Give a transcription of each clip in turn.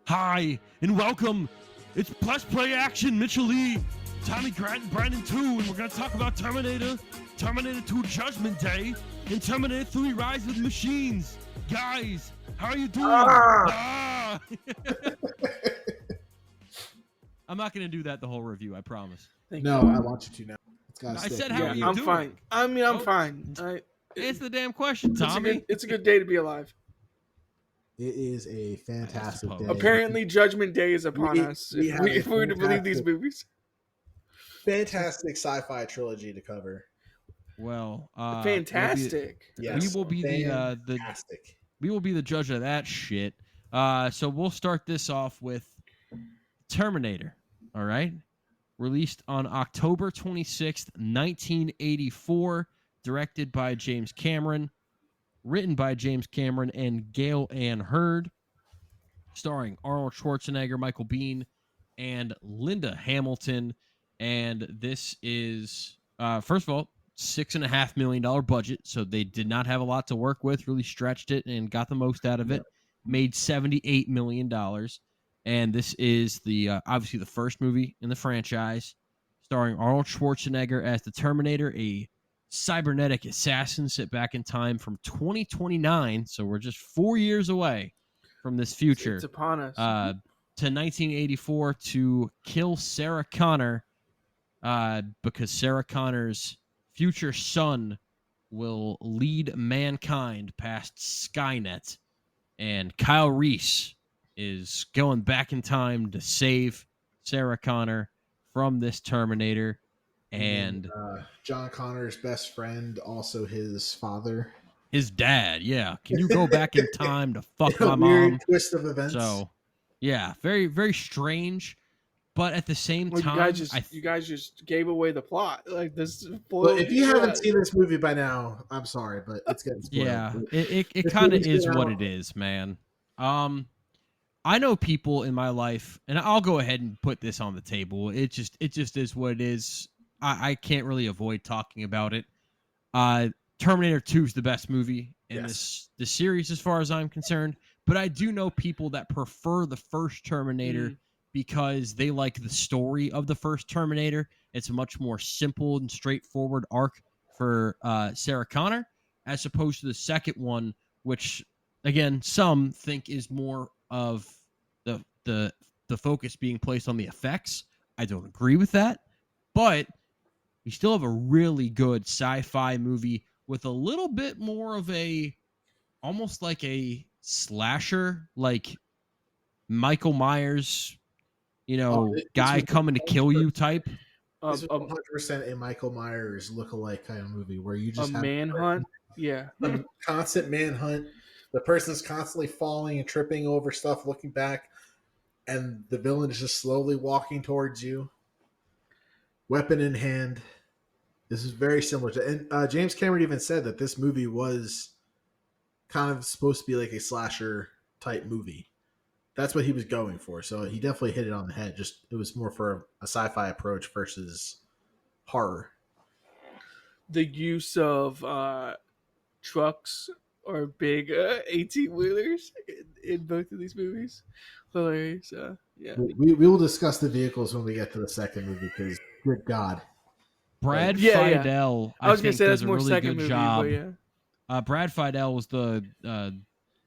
Hi, and welcome. It's Plus Play Action, Mitchell Lee, Tommy Grant, and Brandon 2, and we're going to talk about Terminator, Terminator 2 Judgment Day, and Terminator 3 Rise of the Machines. Guys, how are you doing? Ah! I'm not going to do that the whole review, I promise. No, I want you to now. I said, how are you I'm doing? fine. I'm fine. Answer the damn question, Tommy. It's a good day to be alive. It is a fantastic day. Apparently, Judgment Day is upon us. If we were to believe these movies. Fantastic sci-fi trilogy to cover. Well, fantastic. We will be the judge of that shit. So we'll start this off with Terminator. All right, released on October 26th, 1984, directed by James Cameron, written by James Cameron and Gail Ann Hurd, starring Arnold Schwarzenegger, Michael Biehn, and Linda Hamilton. And this is, first of all, $6.5 million budget, so they did not have a lot to work with, really stretched it and got the most out of it. Made $78 million. And this is the obviously the first movie in the franchise, starring Arnold Schwarzenegger as the Terminator, a cybernetic assassin set back in time from 2029, so we're just 4 years away from this future. It's upon us. To 1984 to kill Sarah Connor, because Sarah Connor's future son will lead mankind past Skynet, and Kyle Reese is going back in time to save Sarah Connor from this Terminator. And John Connor's best friend, also his father, his dad. Yeah, can you go back in time to fuck my mom? Twist of events. So, yeah, very very strange, but at the same time, you guys just gave away the plot. Like this. Well, if you haven't seen this movie by now, I'm sorry, but it's getting spoiled. Yeah, it kind of is what it is, man. I know people in my life, and I'll go ahead and put this on the table. It just is what it is. I can't really avoid talking about it. Terminator 2 is the best movie in the series as far as I'm concerned. But I do know people that prefer the first Terminator because they like the story of the first Terminator. It's a much more simple and straightforward arc for Sarah Connor, as opposed to the second one, which, again, some think is more of the focus being placed on the effects. I don't agree with that. But you still have a really good sci-fi movie with a little bit more of almost like a slasher, like Michael Myers, guy coming to kill you type. This is 100% a Michael Myers lookalike kind of movie where you just a have manhunt. Yeah, a constant manhunt. The person's constantly falling and tripping over stuff, looking back, and the villain is just slowly walking towards you, weapon in hand. This is very similar to, and James Cameron even said that this movie was kind of supposed to be like a slasher type movie. That's what he was going for. So he definitely hit it on the head. Just it was more for a sci-fi approach versus horror. The use of trucks or big 18-wheelers in both of these movies, hilarious. Yeah, we will discuss the vehicles when we get to the second movie because, good God. Brad Fiedel, I was going to say that's does more a really second good movie, job. but yeah. Brad Fiedel was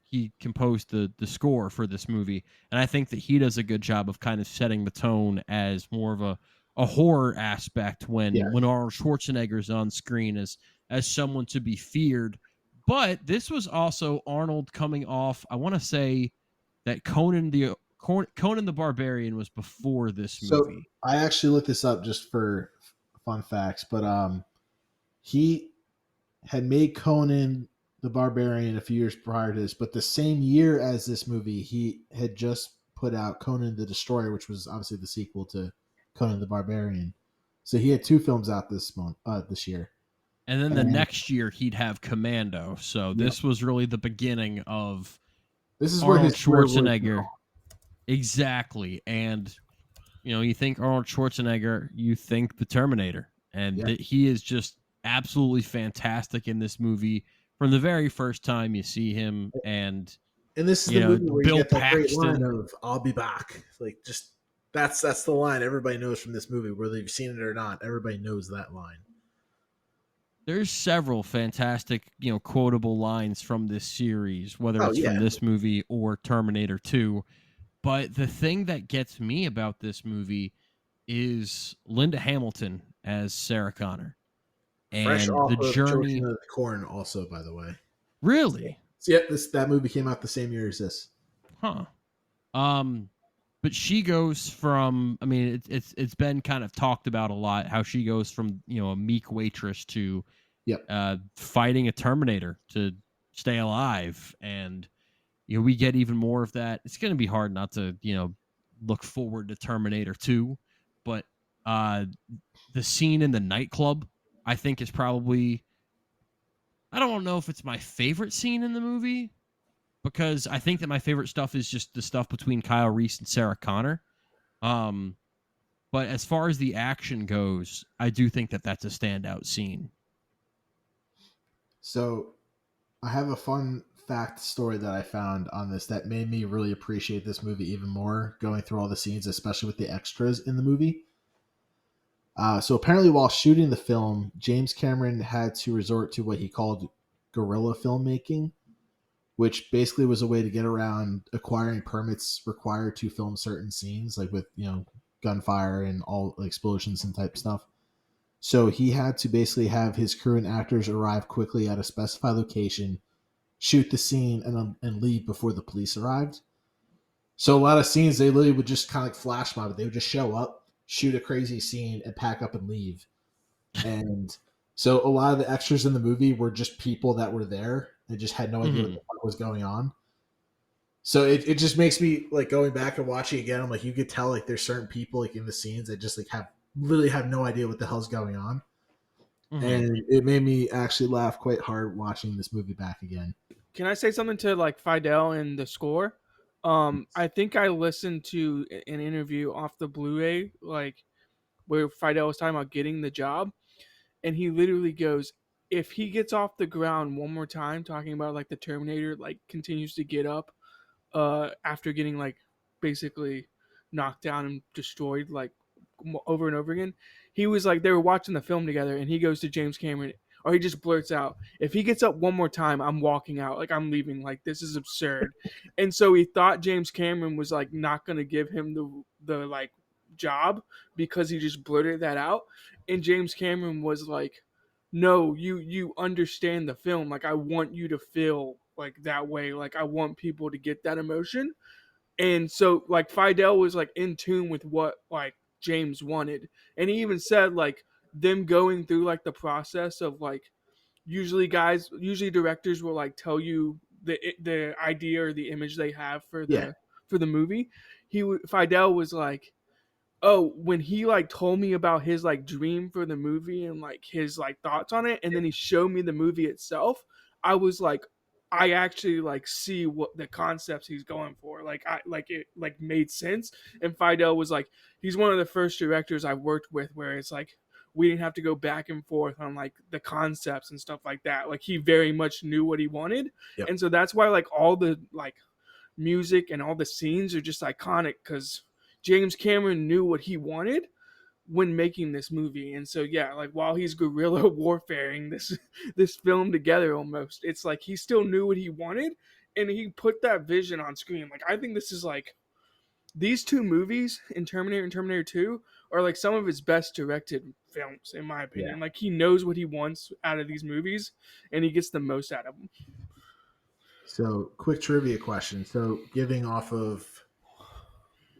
he composed the score for this movie, and I think that he does a good job of kind of setting the tone as more of a horror aspect when Arnold Schwarzenegger's on screen as someone to be feared. But this was also Arnold coming off, I want to say that Conan the Barbarian was before this movie. So I actually looked this up just for fun facts, but he had made Conan the Barbarian a few years prior to this, but the same year as this movie, he had just put out Conan the Destroyer, which was obviously the sequel to Conan the Barbarian. So he had two films out this year. And then the next year he'd have Commando. So this was really the beginning of Arnold Schwarzenegger. Exactly. And you think Arnold Schwarzenegger, you think the Terminator. And he is just absolutely fantastic in this movie from the very first time you see him. And And this is the movie where you Bill get that great line Paxton. of "I'll be back." Like, just that's the line everybody knows from this movie, whether you've seen it or not. Everybody knows that line. There's several fantastic, quotable lines from this series, whether Oh it's yeah, from this movie or Terminator 2. But the thing that gets me about this movie is Linda Hamilton as Sarah Connor fresh and the off of Children journey. of the Corn, also, by the way. Really? So, yeah, that movie came out the same year as this. Huh. But she goes from, I mean, it's been kind of talked about a lot how she goes from, a meek waitress to Yep. fighting a Terminator to stay alive. And, we get even more of that. It's going to be hard not to, look forward to Terminator 2. But the scene in the nightclub, I think, is probably, I don't know if it's my favorite scene in the movie, because I think that my favorite stuff is just the stuff between Kyle Reese and Sarah Connor. But as far as the action goes, I do think that that's a standout scene. So I have a fun fact story that I found on this that made me really appreciate this movie even more, going through all the scenes, especially with the extras in the movie. So apparently while shooting the film, James Cameron had to resort to what he called guerrilla filmmaking, which basically was a way to get around acquiring permits required to film certain scenes, like with, gunfire and all explosions and type stuff. So he had to basically have his crew and actors arrive quickly at a specified location, shoot the scene, and leave before the police arrived. So a lot of scenes, they literally would just kind of like flash mob. They would just show up, shoot a crazy scene, and pack up and leave. And so a lot of the extras in the movie were just people that were there. They just had no idea what the fuck was going on. So it just makes me like going back and watching again. I'm like, you could tell like there's certain people like in the scenes that just like literally have no idea what the hell's going on. And it made me actually laugh quite hard watching this movie back again. Can I say something to like Fidel and the score? I think I listened to an interview off the Blu-ray, like where Fidel was talking about getting the job, and he literally goes, "If he gets off the ground one more time, talking about like the Terminator, like continues to get up, after getting like basically knocked down and destroyed like over and over again." He was like, they were watching the film together, and he goes to James Cameron, or he just blurts out, "If he gets up one more time, I'm walking out. Like, I'm leaving. Like, this is absurd." And so he thought James Cameron was like not gonna give him the like job because he just blurted that out. And James Cameron was like, "No, you understand the film. Like, I want you to feel like that way. Like, I want people to get that emotion." And so like Fidel was like in tune with what like James wanted. And he even said like them going through like the process of like usually directors will like tell you the idea or the image they have for the movie. Fidel was like, "Oh, when he like told me about his like dream for the movie and like his like thoughts on it, and then he showed me the movie itself, I was like, I actually like see what the concepts he's going for. Like I like it like made sense." And Fidel was like, he's one of the first directors I've worked with where it's like we didn't have to go back and forth on like the concepts and stuff like that. Like he very much knew what he wanted. Yep. And so that's why like all the like music and all the scenes are just iconic because James Cameron knew what he wanted when making this movie. And so yeah, like while he's guerrilla warfaring this film together, almost, it's like he still knew what he wanted and he put that vision on screen. Like I think this is like these two movies in Terminator and Terminator 2 are like some of his best directed films in my opinion. Like he knows what he wants out of these movies and he gets the most out of them. So quick trivia question. So giving off of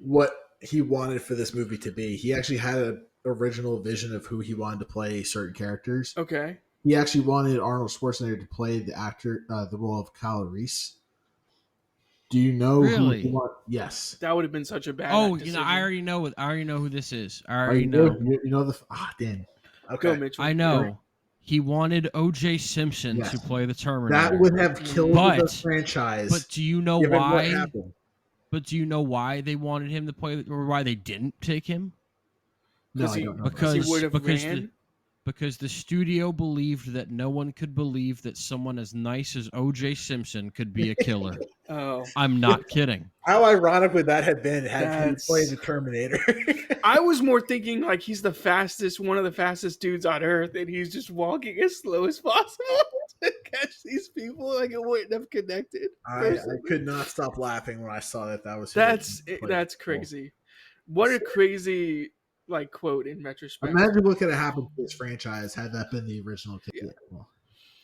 what he wanted for this movie to be, he actually had an original vision of who he wanted to play certain characters. Okay. He actually wanted Arnold Schwarzenegger to play the role of Kyle Reese. Do you know really? who he wanted? Yes. That would have been such a bad decision. I already know who this is. I already know. You know the damn. Okay. Go, Mitchell. I know. He wanted O.J. Simpson to play the Terminator. That would have killed the franchise. But do you know why? But do you know why they wanted him to play, or why they didn't take him? No, I don't know. Because he would have ran. because the studio believed that no one could believe that someone as nice as O.J. Simpson could be a killer. Oh, I'm not kidding. How ironic would that have been had he That's- played the Terminator? I was more thinking like he's the fastest, one of the fastest dudes on Earth, and he's just walking as slow as possible to catch these people. Like it wouldn't have connected. I could not stop laughing when I saw that. That was That's crazy. What a crazy like quote in retrospect. Imagine what could have happened to this franchise had that been the original case.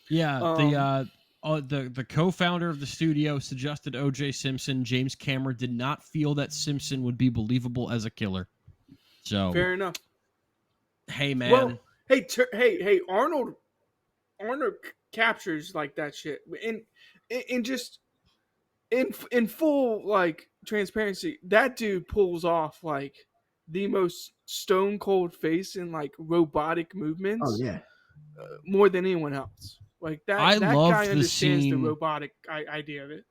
Yeah, the co-founder of the studio suggested O.J. Simpson. James Cameron did not feel that Simpson would be believable as a killer. So fair enough. Hey man, Well, hey, Arnold captures like that shit, and just in full like transparency, that dude pulls off like the most stone cold face and like robotic movements. Oh yeah, more than anyone else. Like that. I that loved guy the understands scene. the robotic idea of it.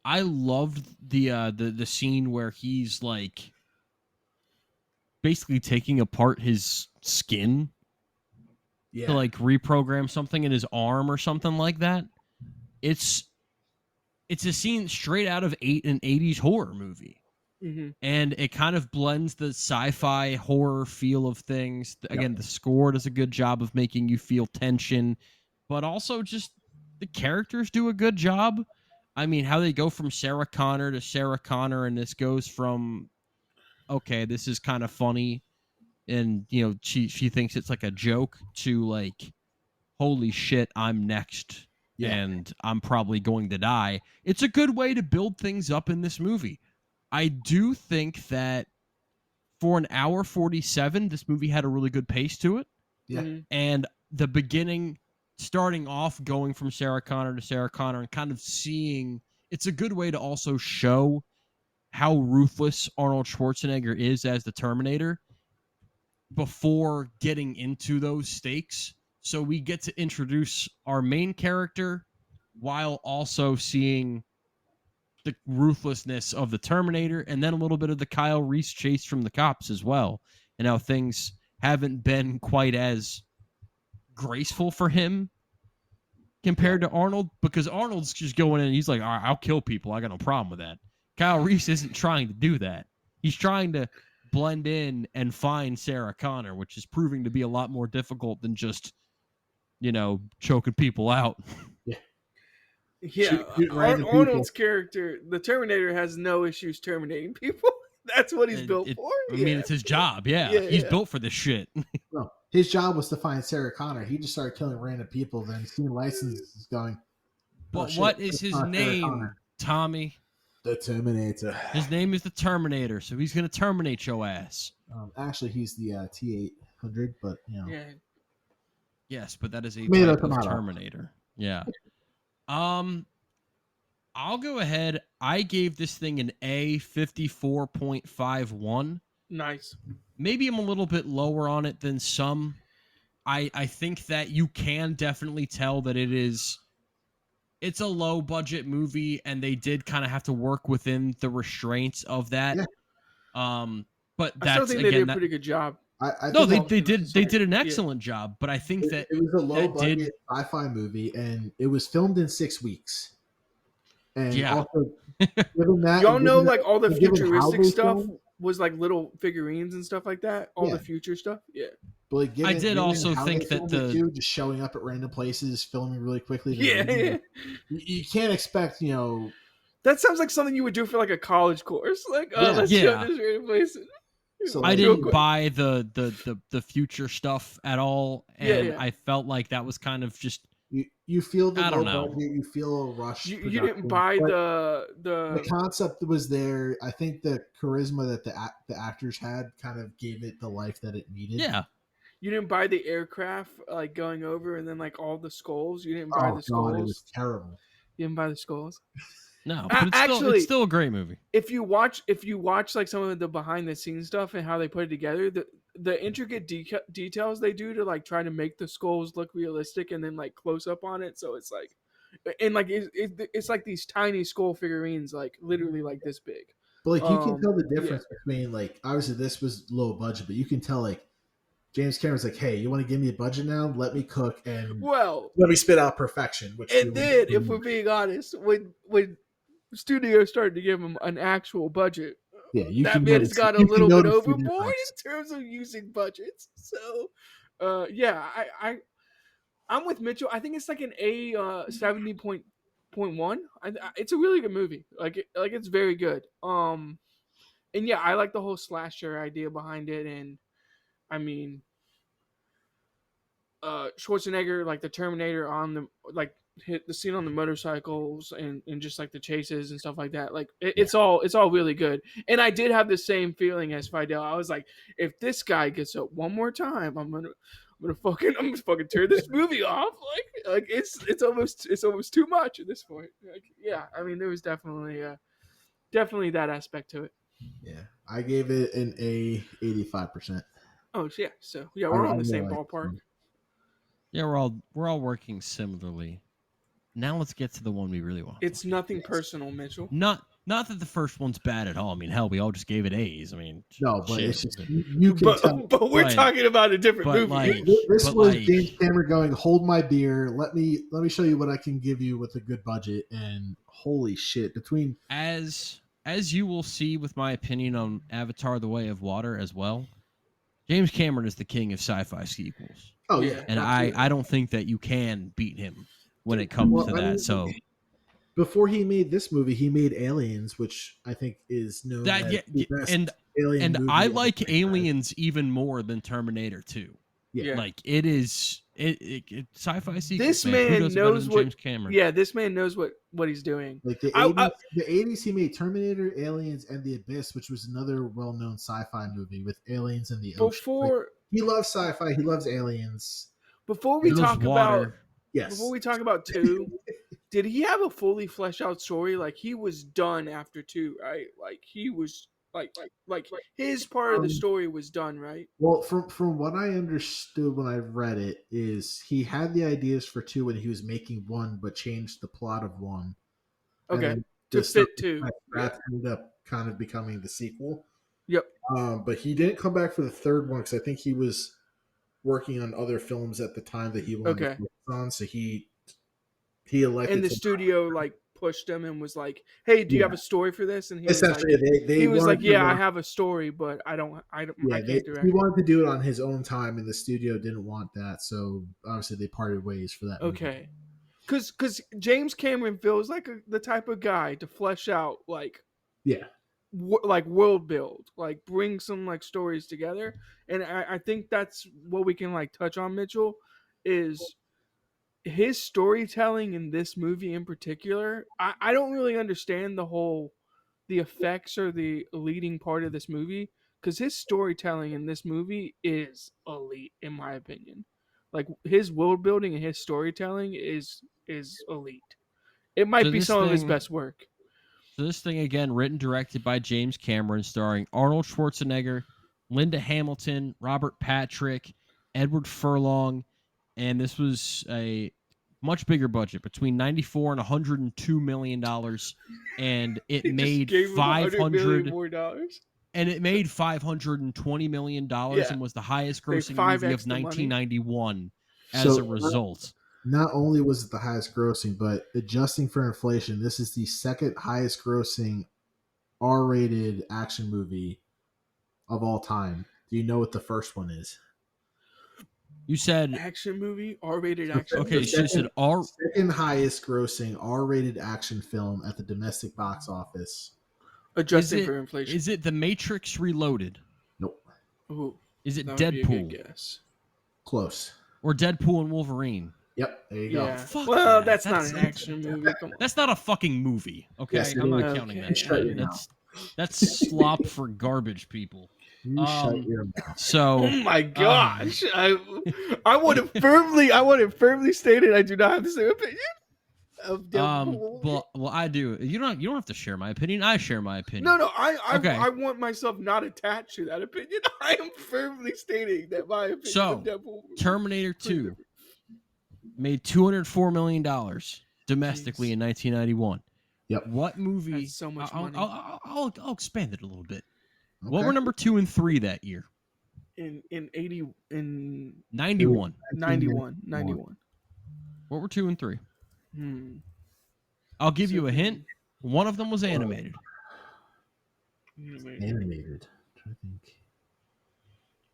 I loved the scene where he's like basically taking apart his skin to like reprogram something in his arm or something like that. It's a scene straight out of an 80s horror movie. Mm-hmm. And it kind of blends the sci-fi horror feel of things. Again, the score does a good job of making you feel tension, but also just the characters do a good job. I mean, how they go from Sarah Connor to Sarah Connor, and this goes from, okay, this is kind of funny, and you know, she thinks it's like a joke, to like, holy shit, I'm next, and I'm probably going to die. It's a good way to build things up in this movie. I do think that for an hour 47, this movie had a really good pace to it. Yeah. Mm-hmm. And the beginning, starting off going from Sarah Connor to Sarah Connor and kind of seeing, it's a good way to also show how ruthless Arnold Schwarzenegger is as the Terminator before getting into those stakes. So we get to introduce our main character while also seeing the ruthlessness of the Terminator, and then a little bit of the Kyle Reese chase from the cops as well, and how things haven't been quite as graceful for him compared to Arnold, because Arnold's just going in and he's like, all right, I'll kill people, I got no problem with that. Kyle Reese isn't trying to do that. He's trying to blend in and find Sarah Connor, which is proving to be a lot more difficult than just, you know, choking people out. Yeah, Arnold's character, the Terminator, has no issues terminating people. That's what he's built for. I mean, it's his job. Yeah, he's built for this shit. Well, his job was to find Sarah Connor. He just started killing random people. Then seeing licenses going. But what is his name, Tommy? The Terminator. His name is the Terminator, so he's gonna terminate your ass. Actually, he's the T-800, but you know. Yeah. Yes, but that is a type of Terminator. Yeah. I'll go ahead. I gave this thing an A, 54.51. Nice. Maybe I'm a little bit lower on it than some. I think that you can definitely tell that it's a low budget movie, and they did kind of have to work within the restraints of that. Yeah. But I still think they did a pretty good job. They did an excellent job, but I think that it was a low budget sci-fi movie, and it was filmed in 6 weeks. And also, given that, y'all know, like all the futuristic stuff was like little figurines and stuff like that. All the future stuff, But like, I did also think that just showing up at random places, filming really quickly. You can't expect, you know. That sounds like something you would do for like a college course. Like, let's show this random place. So I didn't buy the future stuff at all, and I felt like that was kind of just you feel the I don't know. Budget, you feel a rush. You didn't buy the concept that was there. I think the charisma that the actors had kind of gave it the life that it needed. Yeah. You didn't buy the aircraft like going over and then like all the skulls. You didn't buy the skulls. God, it was terrible. You didn't buy the skulls. No, but it's still a great movie. If you watch like some of the behind the scenes stuff and how they put it together, the intricate details they do to like try to make the skulls look realistic and then like close up on it, so it's like, and like it's like these tiny skull figurines, like literally like this big. But like you can tell the difference between, like, obviously this was low budget, but you can tell like James Cameron's like, hey, you want to give me a budget now? Let me cook and Well, let me spit out perfection. Which and then, if we're being honest, when studios started to give him an actual budget, yeah, you that can man notice, has got a you can little bit notice the overboard difference. in terms of using budgets. So, yeah, I'm with Mitchell. I think it's like an A 70.1. It's a really good movie. Like it's very good. And yeah, I like the whole slasher idea behind it. And I mean, Schwarzenegger, like the Terminator on the like hit the scene on the motorcycles and just like the chases and stuff like that. Like it's all really good. And I did have the same feeling as Fidel. I was like, if this guy gets up one more time, I'm gonna fucking turn this movie off. Like it's almost too much at this point. Like, yeah, I mean there was definitely that aspect to it. Yeah, I gave it an A, 85%. Oh yeah, so yeah, we're all in the same like ballpark. Yeah, we're all working similarly. Now let's get to the one we really want. It's nothing personal, Mitchell. Not that the first one's bad at all. I mean, hell, we all just gave it A's. I mean, no, but shit. it's just you can tell. But we're talking about a different movie. Like, this was James Cameron going, "Hold my beer. Let me show you what I can give you with a good budget." And holy shit, between as you will see with my opinion on Avatar: The Way of Water as well, James Cameron is the king of sci-fi sequels. oh yeah, and I don't think that you can beat him when it comes to that. mean, so before he made this movie, he made Aliens, which I think is known that as the best alien and movie I of like the Aliens even more than Terminator 2. Yeah. Like it is sci-fi sequels. This man knows what James Cameron. Yeah, this man knows what he's doing. Like the 80s, he made Terminator, Aliens, and The Abyss, which was another well-known sci-fi movie with aliens in the ocean. Like, he loves sci-fi. He loves aliens. Before we talk about 2, did he have a fully fleshed out story? Like he was done after 2, right? Like he was like his part of the story was done, right? Well, from what I understood when I read it, is he had the ideas for 2 when he was making 1, but changed the plot of 1. Okay, to fit 2. That ended up kind of becoming the sequel. Yep. But he didn't come back for the 3rd one because I think he was working on other films at the time that he wanted to focus on. So he elected. And the studio pushed him and was like, "Hey, do you have a story for this?" And he essentially was like, "Yeah, I have a story, but I can't direct." He wanted to do it on his own time, and the studio didn't want that. So obviously, they parted ways for that. Okay, because James Cameron feels like the type of guy to flesh out world build, bring some stories together, and I think that's what we can touch on. Mitchell is his storytelling in this movie in particular. I don't really understand the effects or the leading part of this movie, because his storytelling in this movie is elite in my opinion. Like his world building and his storytelling is elite. It might be some of his best work. So this thing, again, written, directed by James Cameron, starring Arnold Schwarzenegger, Linda Hamilton, Robert Patrick, Edward Furlong, and this was a much bigger budget, between $94 and $102 million, and it made $500 and it made $520 million and was the highest grossing movie of 1991 as a result. Not only was it the highest grossing, but adjusting for inflation, this is the 2nd highest grossing R-rated action movie of all time. Do you know what the first one is? You said action movie, R-rated action. Okay, so you said 2nd highest grossing R-rated action film at the domestic box office. Adjusting for inflation. Is it The Matrix Reloaded? Nope. Ooh, is it Deadpool? Guess. Close. Or Deadpool and Wolverine? Yep, there you go. Well, that's not an action movie. That's not a fucking movie. Okay, yes, I'm not counting that. That's slop for garbage people. Shut your mouth. So, oh my gosh, I want to firmly stated I do not have the same opinion of Deadpool. Well, I do. You don't have to share my opinion. I share my opinion. No, I want myself not attached to that opinion. I am firmly stating that my opinion of Deadpool. Terminator 2 made $204 million domestically in 1991. Yep. What movie? That's so much money. I'll expand it a little bit. Okay. What were number 2 and 3 that year? in 80 in 91. 91. What were 2 and 3? I'll give you a hint. One of them was animated. Animated. I'm trying to think.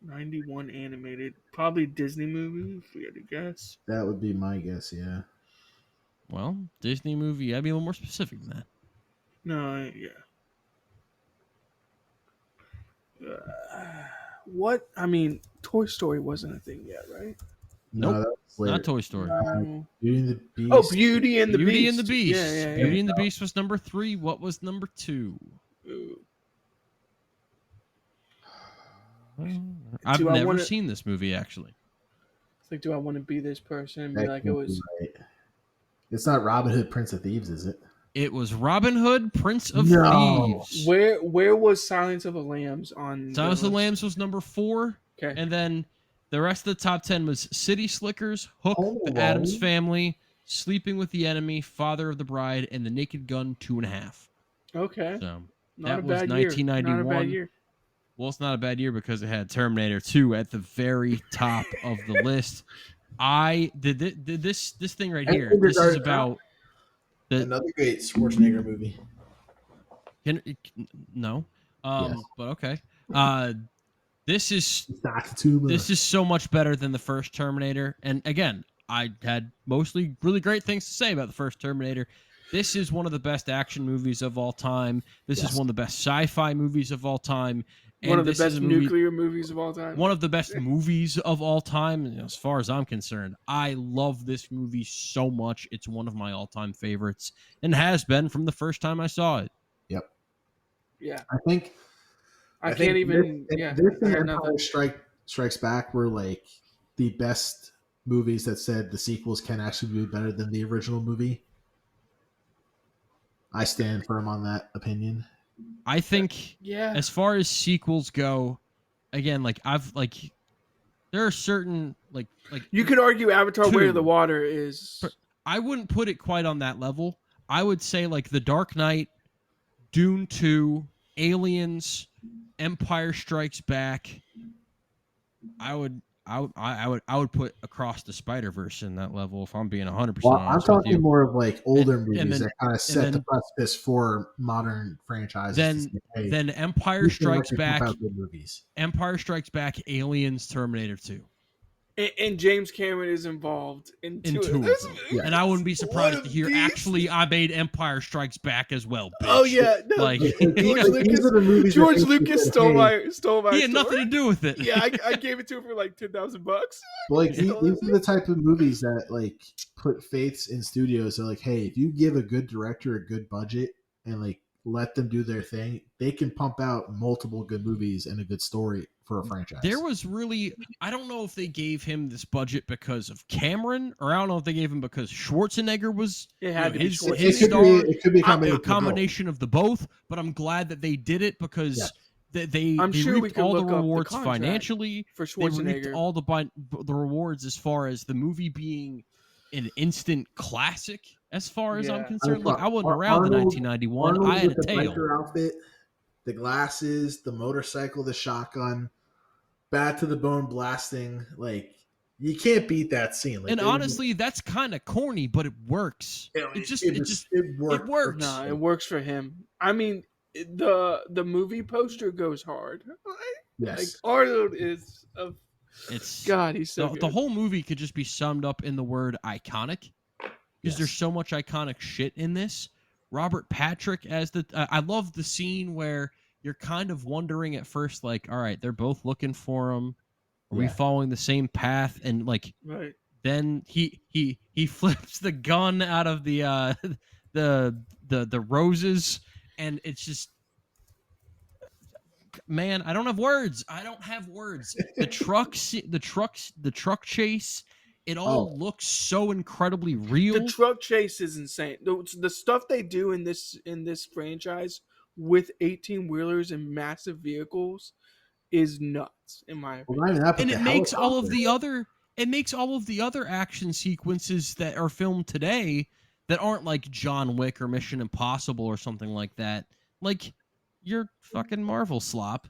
91 animated. Probably Disney movie, if we had to guess. That would be my guess, yeah. Well, Disney movie. I'd be a little more specific than that. No, yeah. What? I mean, Toy Story wasn't a thing yet, right? Nope. No, that was Not Toy Story. Beauty and the Beast. Oh, Beauty and the Beast. Beauty and the Beast. Yeah. Beauty and the Beast was number 3. What was number 2? I've never seen this movie, actually. It's like, do I want to be this person and be like it was? Right. It's not Robin Hood, Prince of Thieves, is it? It was Robin Hood, Prince of Thieves. Where was Silence of the Lambs on? Silence of the Lambs was number 4. Okay. And then the rest of the top 10 was City Slickers, Hook, The Addams Family, Sleeping with the Enemy, Father of the Bride, and The Naked Gun 2.5. Okay. So not that a was bad 1991. Year. Not a bad year. Well, it's not a bad year because it had Terminator 2 at the very top of the list. I did this thing right here. This is about another great Schwarzenegger movie. No, yes. But okay. This is so much better than the first Terminator. And again, I had mostly really great things to say about the first Terminator. This is one of the best action movies of all time. This is one of the best sci-fi movies of all time. And one of the best nuclear movies of all time. One of the best movies of all time, as far as I'm concerned. I love this movie so much. It's one of my all-time favorites and has been from the first time I saw it. Yep. Yeah. I can't even. This and Empire Strikes Back were like the best movies that said the sequels can actually be better than the original movie. I stand firm on that opinion. I think, as far as sequels go, again, there are certain like you could argue Avatar: Way of the Water is. I wouldn't put it quite on that level. I would say like The Dark Knight, Dune 2, Aliens, Empire Strikes Back. I would put Across the Spider-Verse in that level if I'm being 100% honest. I'm talking more of like older movies that kind of set the precipice for modern franchises. Then Empire Strikes Back, Aliens, Terminator 2. And James Cameron is involved in two of them. Yeah. And I wouldn't be surprised to hear, actually, I made Empire Strikes Back as well, bitch. Oh, yeah. No, George Lucas stole my He had nothing to do with it. Yeah, I gave it to him for like $10,000. Well, these are the type of movies that like put faiths in studios. They're like, hey, if you give a good director a good budget and like let them do their thing, they can pump out multiple good movies and a good story for a franchise. There was really, I don't know if they gave him this budget because of Cameron, or I don't know if they gave him because Schwarzenegger was his star. It could be a combination of the both, but I'm glad that they did it because they reaped all the rewards financially for Schwarzenegger. They reaped all the rewards as far as the movie being an instant classic. As far as I'm concerned, look, I wasn't around in 1991. I had a tail. Outfit, the glasses, the motorcycle, the shotgun, bad to the bone blasting. Like, you can't beat that scene. Like, and honestly, that's kind of corny, but it works. It works. No, it works for him. I mean, the movie poster goes hard. Yes, like Arnold is God. He's so good. The whole movie could just be summed up in the word iconic. Because there's so much iconic shit in this. Robert Patrick as I love the scene where you're kind of wondering at first, like, all right, they're both looking for him. Are we following the same path? And like, then he flips the gun out of the roses, and it's just, man, I don't have words. The truck chase. It all looks so incredibly real. The truck chase is insane. The stuff they do in this franchise with 18-wheelers and massive vehicles is nuts, in my opinion. And it makes all of the other action sequences that are filmed today that aren't like John Wick or Mission Impossible or something like that. Like your fucking Marvel slop.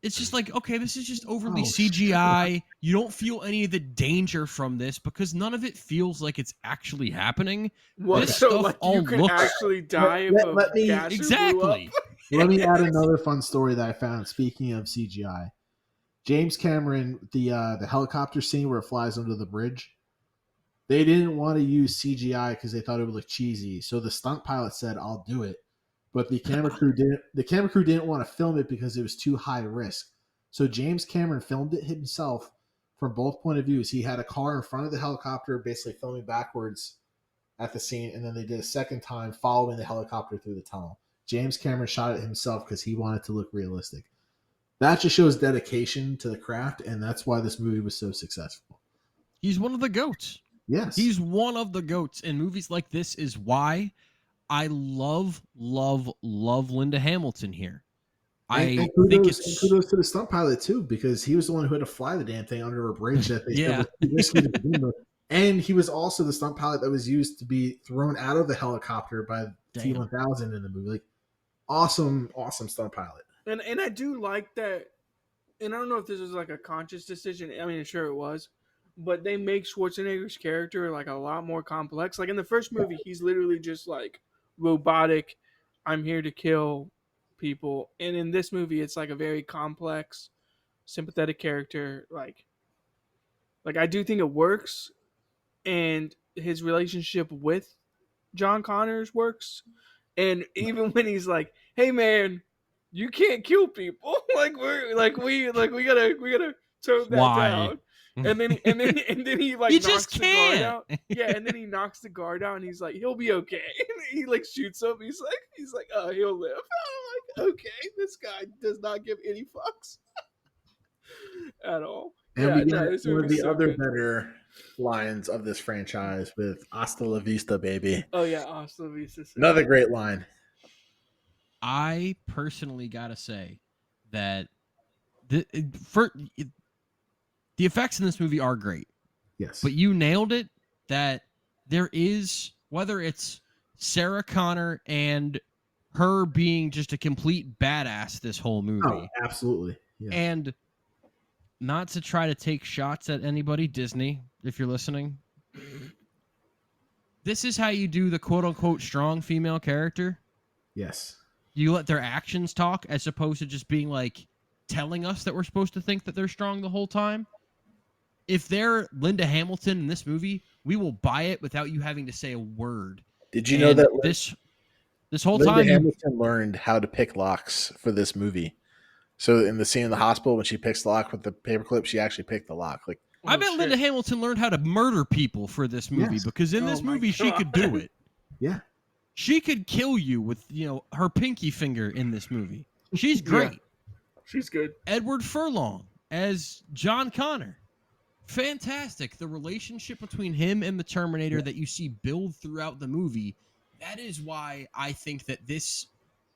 it's just like, okay, this is just overly Oh, CGI. You don't feel any of the danger from this because none of it feels like it's actually happening. What? This So stuff like you all can looks actually die if let, a let me gasser blew up? exactly. let me add another fun story that I found. Speaking of CGI, James Cameron, the helicopter scene where it flies under the bridge, they didn't want to use CGI because they thought it would look cheesy. So the stunt pilot said, "I'll do it," but the camera crew didn't. The camera crew didn't want to film it because it was too high risk. So James Cameron filmed it himself from both point of views. He had a car in front of the helicopter, basically filming backwards at the scene, and then they did a second time following the helicopter through the tunnel. James Cameron shot it himself because he wanted to look realistic. That just shows dedication to the craft, and that's why this movie was so successful. He's one of the goats. Yes. He's one of the goats, and movies like this is why I love Linda Hamilton here. I think it's kudos to the stunt pilot too, because he was the one who had to fly the damn thing under a bridge that they said was too risky to begin with. And he was also the stunt pilot that was used to be thrown out of the helicopter by T-1000 in the movie. Like, awesome stunt pilot. And I do like that. And I don't know if this was like a conscious decision. I mean, sure it was, but they make Schwarzenegger's character like a lot more complex. Like in the first movie, he's literally just like robotic. I'm here to kill people. And in this movie, it's like a very complex, sympathetic character. Like I do think it works, and his relationship with John Connors works. And even when he's like, "Hey man, you can't kill people," we gotta tone that down. And then he like you knocks just the can't. guard out. Yeah, and then he knocks the guard out, and he's like, "He'll be okay." And he like shoots him. He's like, "Oh, he'll live." I'm like, okay, this guy does not give any fucks at all. And we get this one of movie's the so other good. better lines of this franchise with "Hasta la vista, baby." Oh yeah, Hasta la Vista. Another great line. I personally gotta say that the effects in this movie are great. Yes. But you nailed it, that there is, whether it's Sarah Connor and her being just a complete badass this whole movie. Oh, absolutely. Yeah. And not to try to take shots at anybody, Disney, if you're listening. This is how you do the quote-unquote strong female character. Yes. You let their actions talk as opposed to just being like telling us that we're supposed to think that they're strong the whole time. If they're Linda Hamilton in this movie, we will buy it without you having to say a word. Did you know that this whole Linda time Hamilton learned how to pick locks for this movie? So in the scene in the hospital, when she picks the lock with the paperclip, she actually picked the lock. Like, I bet Linda Hamilton learned how to murder people for this movie, because in this movie she could do it. Yeah. She could kill you with, her pinky finger in this movie. She's great. Yeah. She's good. Edward Furlong as John Connor. Fantastic. The relationship between him and the Terminator that you see build throughout the movie, that is why I think that this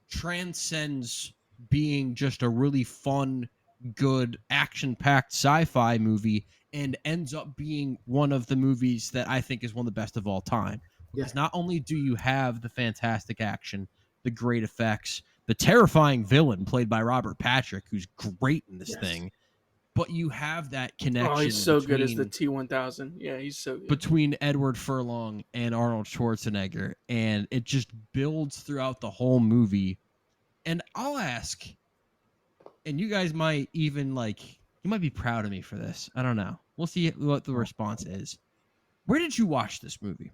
transcends being just a really fun, good, action-packed sci-fi movie and ends up being one of the movies that I think is one of the best of all time. Because not only do you have the fantastic action, the great effects, the terrifying villain played by Robert Patrick, who's great in this thing, but you have that connection. Oh, he's so good as the T-1000. Yeah, he's so good. Between Edward Furlong and Arnold Schwarzenegger, and it just builds throughout the whole movie. And I'll ask, and you guys might even you might be proud of me for this. I don't know. We'll see what the response is. Where did you watch this movie?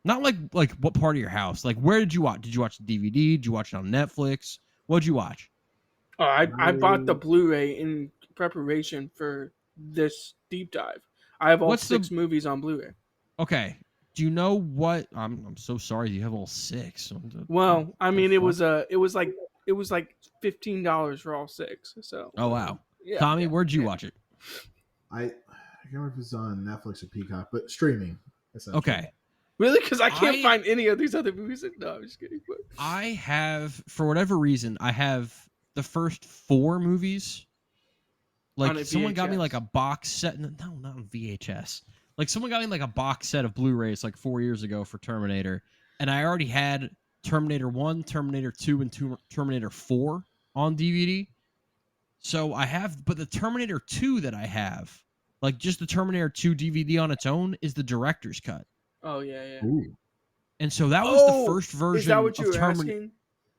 Not like what part of your house. Like, where did you watch? Did you watch the DVD? Did you watch it on Netflix? What'd you watch? Oh, I bought the Blu-ray in preparation for this deep dive. I have all 6 movies on Blu-ray. Okay. Do you know what? I'm so sorry. You have all 6. Well, I mean, it was like $15 for all 6. So. Oh wow. Yeah, Tommy, where'd you watch it? I can't remember if it's on Netflix or Peacock, but streaming. Okay. Really? Because I can't find any of these other movies. No, I'm just kidding. But. I have, for whatever reason, I have the first 4 movies. Like, someone got me like a box set. No, not on VHS. Like, someone got me like a box set of Blu-rays like 4 years ago for Terminator. And I already had Terminator 1, Terminator 2, and Terminator 4 on DVD. So I have, but the Terminator 2 that I have, like just the Terminator 2 DVD on its own, is the director's cut. Oh yeah. Ooh. And so that was the first version Is that what you of were Terminator. asking?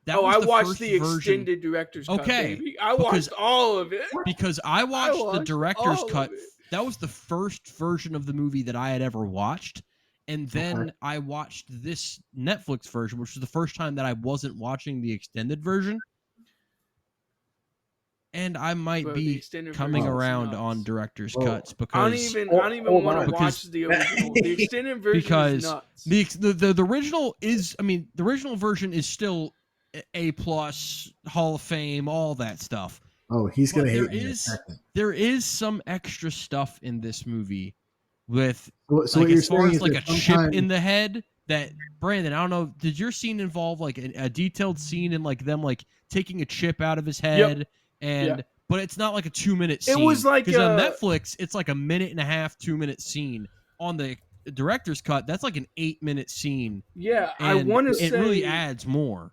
That was I the watched first the version. extended director's cut, Okay, baby. I because- watched all of it. Because I watched the director's all of cut. it. That was the first version of the movie that I had ever watched. And then I watched this Netflix version, which was the first time that I wasn't watching the extended version. And I might Bro, the be extended coming version's around nuts. on director's Whoa. cuts I because don't even hold want on. to Because- watch the original. The extended version because is nuts. the original is, I mean, the original version is still A+, Hall of Fame, all that stuff. Oh, he's But gonna hate there me in a is second. there is some extra stuff in this movie with So like what you're as far saying as is like that a chip sometimes in the head that Brandon, I don't know, did your scene involve like a detailed scene in like them like taking a chip out of his head and but it's not like a 2-minute scene. It was like because on Netflix it's like a 1.5 2-minute scene. On the director's cut that's like an 8-minute scene. Yeah, And I want to say it really adds more.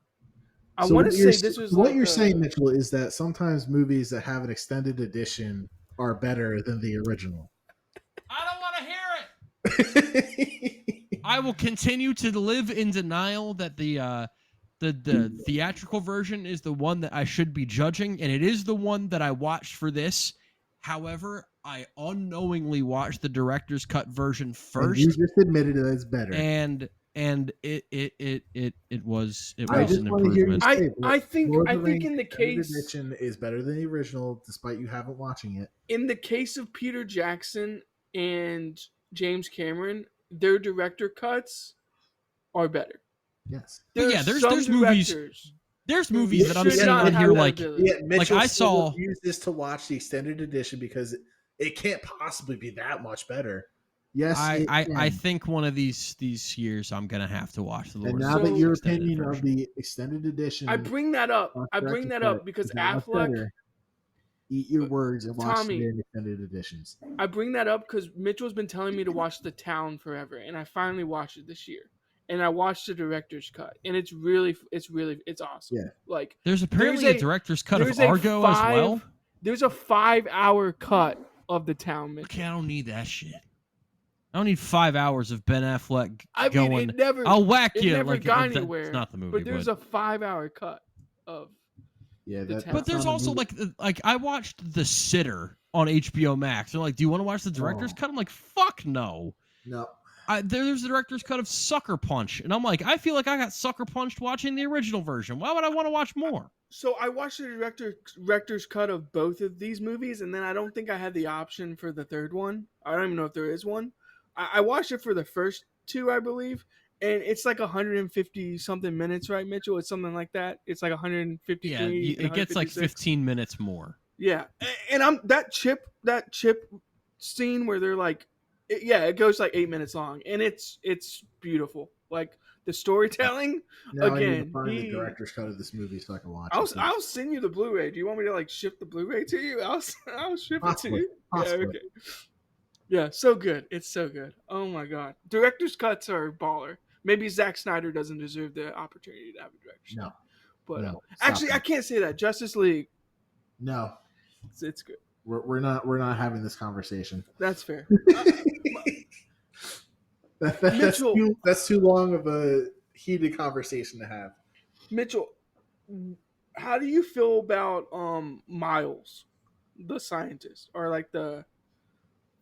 I So want to what you're say this s- was what like you're saying, Mitchell, is that sometimes movies that have an extended edition are better than the original. I don't want to hear it. I will continue to live in denial that the theatrical version is the one that I should be judging, and it is the one that I watched for this. However, I unknowingly watched the director's cut version And first, you just admitted that it's better. and it was I just an want to hear you improvement. say that I think Lord of the in Rings the extended case edition is better than the original, despite you haven't watching it. in the case of Peter Jackson and James Cameron, their director cuts are better. Yes. But yeah, There's there's movies. directors There's movies that I'm should sitting not in have here that like ability. Yeah, Mitchell I still saw- refuses to watch the extended edition because it can't possibly be that much better. Yes, it I can. think one of these years I'm gonna have to watch the Lord. And of now the that Rings your extended opinion version. of the extended edition, I bring that up. on I bring director's that up cut because is that much Affleck. better, eat your words and watch Tommy, the extended editions. I bring that up because Mitchell's been telling me to watch The Town forever, and I finally watched it this year. And I watched the director's cut, and it's awesome. Yeah. Like There's apparently there's a director's cut of there's a Argo as well. There's a 5-hour cut of The Town, Mitchell. Okay, I don't need that shit. I don't need 5 hours of Ben Affleck I mean, going. it never. I'll whack It you. never Like got that's anywhere. not the movie, But there's a 5-hour cut of. Yeah, The that, Town. But that's there's not a also movie. like I watched The Sitter on HBO Max. They're like, "Do you want to watch the director's Oh. cut?" I'm like, "Fuck no." No. There's the director's cut of Sucker Punch, and I'm like, I feel like I got sucker punched watching the original version. Why would I want to watch more? So I watched the director's cut of both of these movies, and then I don't think I had the option for the third one. I don't even know if there is one. I watched it for the first two, I believe, and it's like 150 something minutes, right, Mitchell? It's something like that. It's like 153. Yeah, and it gets like 156. 15 minutes more. Yeah, and I'm that chip scene where they're like, it goes like 8 minutes long, and it's beautiful. Like the storytelling. Now I need Again, to find the director's cut of this movie so I can watch it. I'll send you the Blu-ray. Do you want me to like ship the Blu-ray to you? I'll ship it to you. Possibly. Yeah, okay. Yeah, so good. It's so good. Oh my god, director's cuts are baller. Maybe Zack Snyder doesn't deserve the opportunity to have a director's No. cut. But No, actually, stop I can't say that. Justice League, No, it's good. we're not having this conversation. That's fair. That's Mitchell. too long of a heated conversation to have. Mitchell, how do you feel about Miles, the scientist, or like the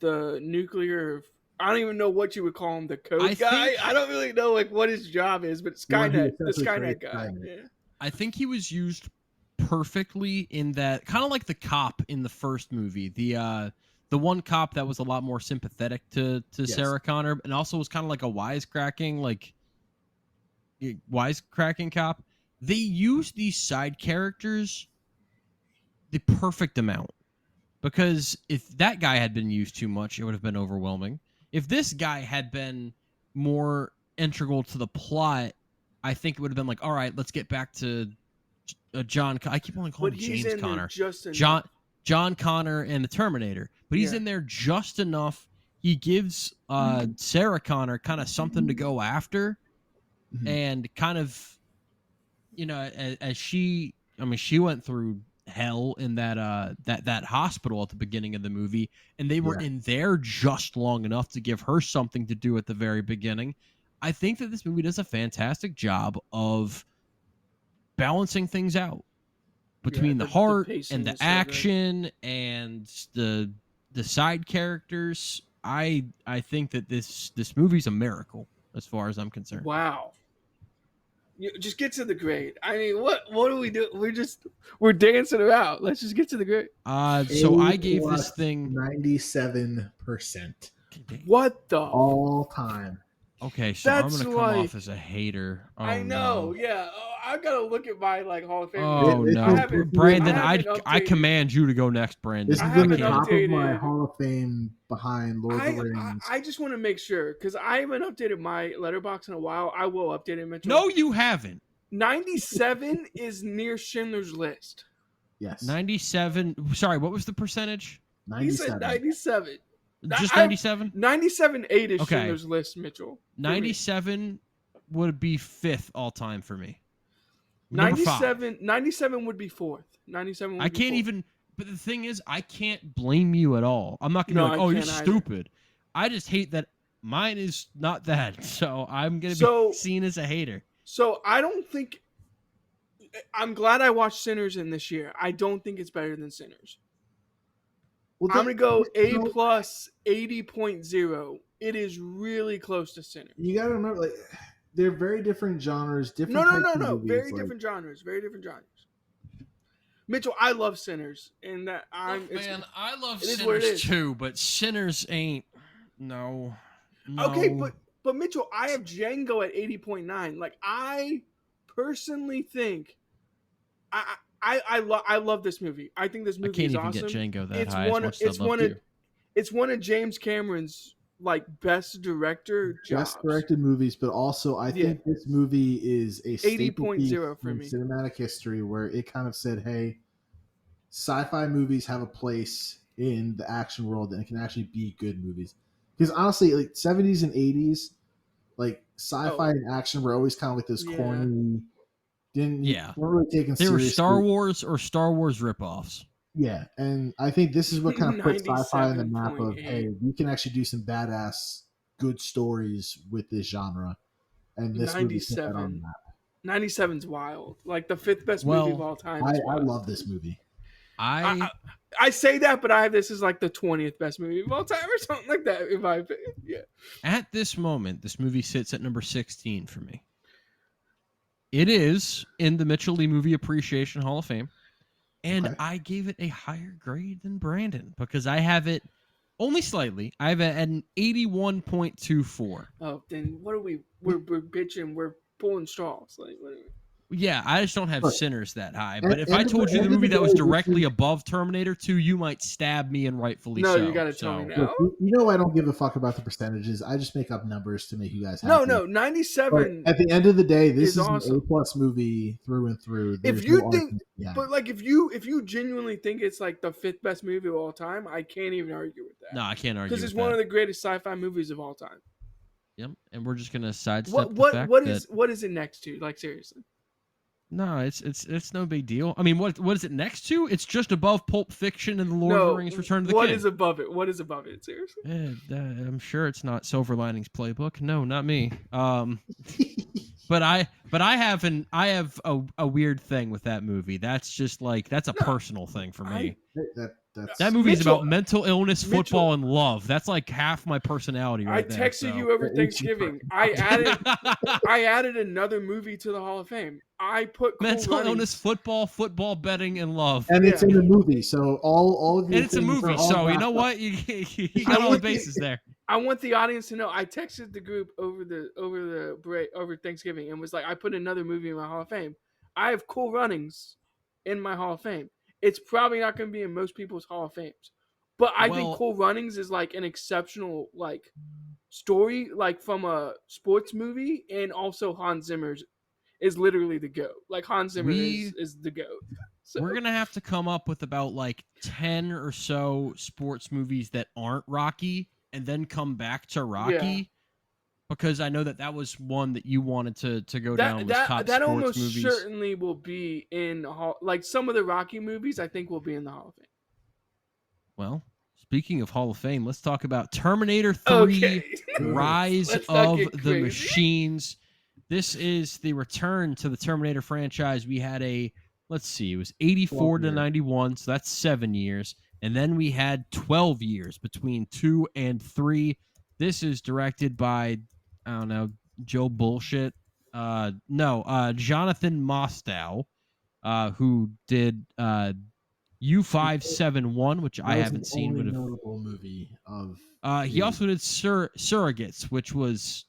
nuclear? I don't even know what you would call him, the code guy. I don't really know like what his job is, but Skynet, the Skynet guy. Yeah. I think he was used perfectly in that, kind of like the cop in the first movie. The one cop that was a lot more sympathetic to Yes. Sarah Connor, and also was kind of like a wisecracking cop. They used these side characters the perfect amount, because if that guy had been used too much, it would have been overwhelming. If this guy had been more integral to the plot, I think it would have been like, all right, let's get back to John. I keep wanting to call him James Connor. John Connor and the Terminator, but he's in there just enough. He gives Sarah Connor kind of something to go after, and kind of, as she went through hell in that hospital at the beginning of the movie, and they were in there just long enough to give her something to do at the very beginning. I think that this movie does a fantastic job of balancing things out between the heart and the action and the side characters. I think that this movie's a miracle as far as I'm concerned. Wow. You just get to the grade. I mean, what do we do? We're dancing around. Let's just get to the grade. So I gave this thing 97%. What the all time? Okay, so I'm gonna come off as a hater. Oh, I know, yeah. Oh, I gotta look at my Hall of Fame. Oh no, Brandon! I command you to go next, Brandon. This is the top of my Hall of Fame behind Lord of the Rings. I just want to make sure because I haven't updated my letterbox in a while. I will update it, Mitchell. No, you haven't. 97 is near Schindler's List. Yes. 97. Sorry, what was the percentage? 97. He said 97. Just 97? 97.8 is Schindler's List, Mitchell. 97 would be 5th all time for me. 97 would be 4th. 97 would I be can't 4th. even, but the thing is, I can't blame you at all. I'm not going to be like, oh, you're stupid. I just hate that mine is not that. So I'm going to be seen as a hater. So I don't think, I'm glad I watched Sinners in this year. I don't think it's better than Sinners. Well, I'm going to go A plus 80.0. It is really close to Sinners. You got to remember, like, they're very different genres. No. Very different genres. Very different genres. Mitchell, I love Sinners. And that I love Sinners too, but Sinners ain't. No. Okay, but Mitchell, I have Django at 80.9. Like, I personally think I love this movie. I think this movie is awesome. I can't even get Django that high. It's one of James Cameron's like best director jobs. Best directed movies, but also I think this movie is a 80.0 for me. Cinematic history where it kind of said, "Hey, sci-fi movies have a place in the action world, and it can actually be good movies." Because honestly, like 70s and 80s, like sci-fi and action were always kind of like this corny. Weren't really taken seriously. They were Star Wars or Star Wars ripoffs. Yeah, and I think this is what kind of put sci-fi on the map of, hey, we can actually do some badass, good stories with this genre. And this movie put that on the map. 97's wild. Like the 5th best movie of all time. I love this movie. I say that, but I have this as like the 20th best movie of all time or something like that, in my opinion. Yeah. At this moment, this movie sits at number 16 for me. It is in the Mitchell Lee Movie Appreciation Hall of Fame. And I gave it a higher grade than Brandon because I have it only slightly. I have it at an 81.24. Oh, then what are we? We're bitching. We're pulling straws. Like, what are we? Yeah, I just don't have Sinners that high. But if I told you the movie that was directly above Terminator 2, you might stab me, and rightfully so. No, you got to tell me now. Look, you know I don't give a fuck about the percentages. I just make up numbers to make you guys happy. No, 97. But at the end of the day, this is awesome. An A+ movie through and through. If you think, but like if you genuinely think it's like the 5th best movie of all time, I can't even argue with that. No, I can't argue because it's one of the greatest sci-fi movies of all time. Yep, and we're just gonna sidestep what is it next to? Like seriously. No, it's no big deal. I mean, what is it next to? It's just above Pulp Fiction and The Lord of the Rings: Return of the King. What is above it? What is above it? Seriously? I'm sure it's not Silver Linings Playbook. No, not me. But I have a weird thing with that movie. That's just like that's a personal thing for me. That movie is about mental illness, football, and love. That's like half my personality right there. I texted you over Thanksgiving. I added another movie to the Hall of Fame. I put mental illness, football betting, and love. And it's in the movie, so all of and it's a movie, so you know what? You got all the bases there. I want the audience to know. I texted the group over Thanksgiving and was like, I put another movie in my Hall of Fame. I have Cool Runnings in my Hall of Fame. It's probably not going to be in most people's Hall of Fames, but I think Cool Runnings is like an exceptional like story, like from a sports movie, and also Hans Zimmer's is literally the GOAT. Like Hans Zimmer is the GOAT. So. We're gonna have to come up with about like 10 or so sports movies that aren't Rocky, and then come back to Rocky. because I know that was one that you wanted to go down was top That sports almost movies. certainly will be in like some of the Rocky movies. I think will be in the Hall of Fame. Well, speaking of Hall of Fame, let's talk about Terminator 3 Okay. Rise Let's not of get the crazy. Machines. This is the return to the Terminator franchise. We had it was 84 to 91, so that's 7 years. And then we had 12 years between 2 and 3. This is directed by, I don't know, Joe Bullshit. Jonathan Mostow, who did U571, which I haven't seen. Only notable movie of. He also did Surrogates, which was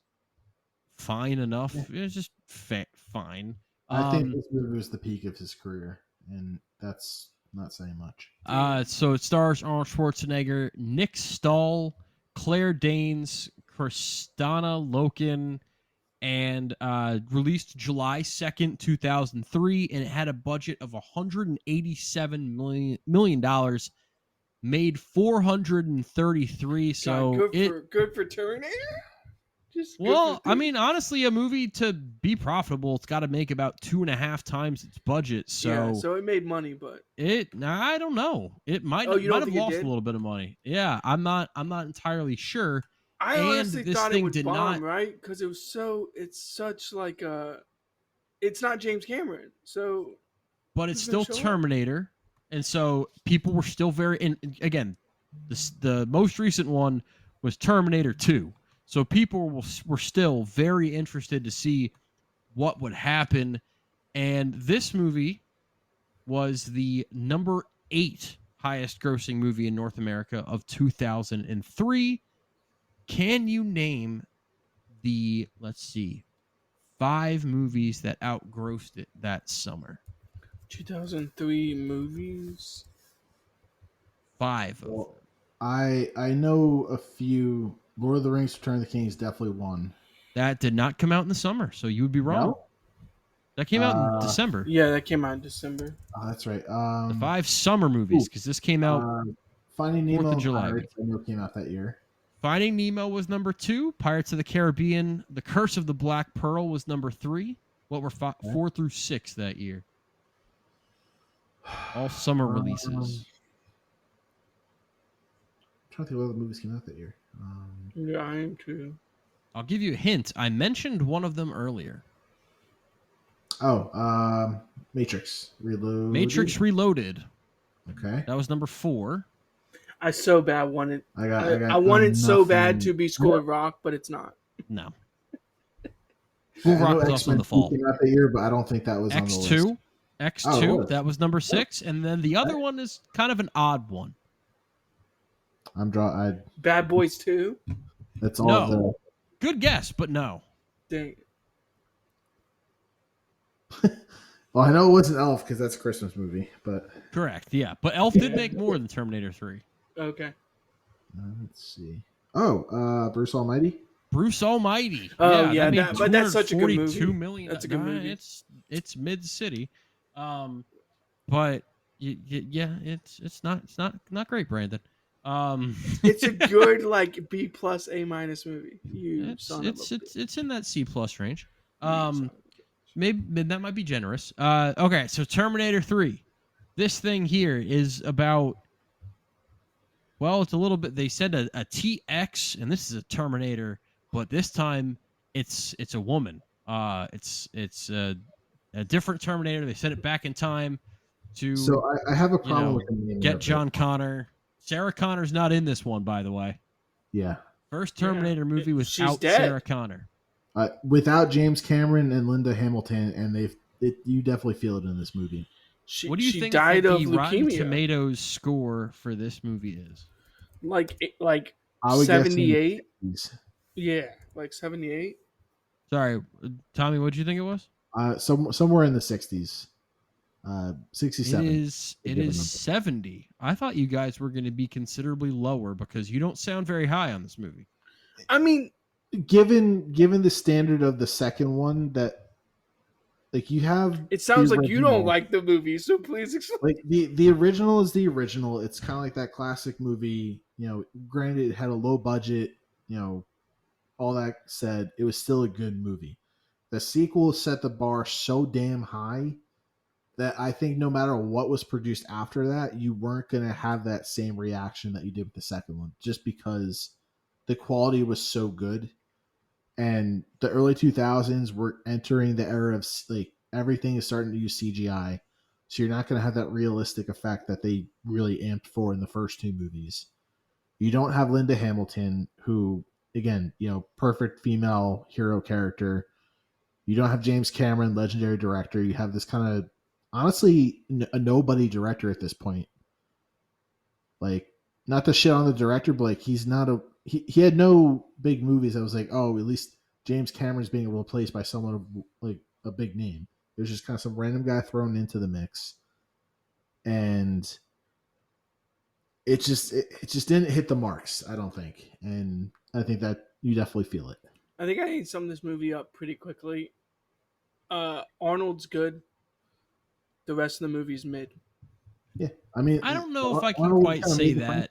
fine enough. Yeah. It was just fine. I think this movie was the peak of his career, and that's not saying much. So it stars Arnold Schwarzenegger, Nick Stahl, Claire Danes, Kristana Loken, and released July 2nd, 2003, and it had a budget of $187 million, made 433. So good for Terminator. I mean, honestly, a movie to be profitable, it's got to make about 2.5 times its budget. So yeah, so it made money, but I don't know. It might have lost a little bit of money. Yeah, I'm not entirely sure. I honestly thought it would bomb, right? Because it's such like it's not James Cameron, so. But it's still Terminator, and so people were still very. And again, the most recent one was Terminator 2. So people were still very interested to see what would happen. And this movie was the number 8 highest grossing movie in North America of 2003. Can you name the, 5 movies that outgrossed it that summer? 2003 movies? 5 of them. I know a few. Lord of the Rings, Return of the King is definitely one. That did not come out in the summer, so you would be wrong. No? That came out in December. Yeah, that came out in December. Oh, that's right. The 5 summer movies, because this came out Finding Nemo 4th of July. Pirates, I know came out that year. Finding Nemo was number 2. Pirates of the Caribbean, The Curse of the Black Pearl was number 3. What were 4 through 6 that year? All summer releases. I'm trying to think what other movies came out that year. Yeah, I am too. I'll give you a hint. I mentioned one of them earlier. Matrix Reloaded. Matrix Reloaded. Okay. That was number 4. I so bad wanted. I wanted so bad to be School Rock, but it's not. No. School Rock was also in the fall. Came out that year, but I don't think that was on the list. X2. That was number 6, and then the other one is kind of an odd one. Bad Boys 2. That's all. Good guess, but no. Dang. Well, I know it wasn't Elf because that's a Christmas movie, but correct. Yeah, but Elf did make more than Terminator 3. Okay. Let's see. Bruce Almighty. Bruce Almighty. Oh yeah, but that's such a good movie. $2 million. That's a good movie. It's mid city, but yeah, it's not great, Brandon. It's a good like B plus A minus movie. It's in that C plus range. Maybe that might be generous. Okay, so Terminator 3. This thing here is about. Well, it's a little bit. They said a TX, and this is a Terminator, but this time it's a woman. It's a different Terminator. They sent it back in time to. So I have a problem with the name. Get John Connor. Sarah Connor's not in this one, by the way. Yeah. First Terminator movie without Sarah Connor. Without James Cameron and Linda Hamilton, and you definitely feel it in this movie. What do you think died the of Rotten leukemia. Tomatoes score for this movie is? Like 78. Yeah, like 78. Sorry, Tommy. What did you think it was? Somewhere in the 60s. 67. It is 70. I thought you guys were going to be considerably lower because you don't sound very high on this movie. I mean, given the standard of the second one, that like you have, it sounds like you don't like the movie, so please explain. Like the original is the original. It's kind of like that classic movie. Granted, it had a low budget. all that said, it was still a good movie. The sequel set the bar so damn high that I think no matter what was produced after that, you weren't going to have that same reaction that you did with the second one, just because the quality was so good. And the early 2000s were entering the era of like everything is starting to use CGI. So you're not going to have that realistic effect that they really amped for in the first two movies. You don't have Linda Hamilton, who, again, perfect female hero character. You don't have James Cameron, legendary director. You have this kind of, honestly, a nobody director at this point. Like, not to shit on the director, but like he's not he had no big movies that was like, oh, at least James Cameron's being replaced by someone of like a big name. It was just kind of some random guy thrown into the mix, and it just didn't hit the marks, I don't think, and I think that you definitely feel it. I think I need to sum this movie up pretty quickly. Arnold's good. The rest of the movie's mid. Yeah, I mean, I don't know if I can Arnold quite kind of say made the that.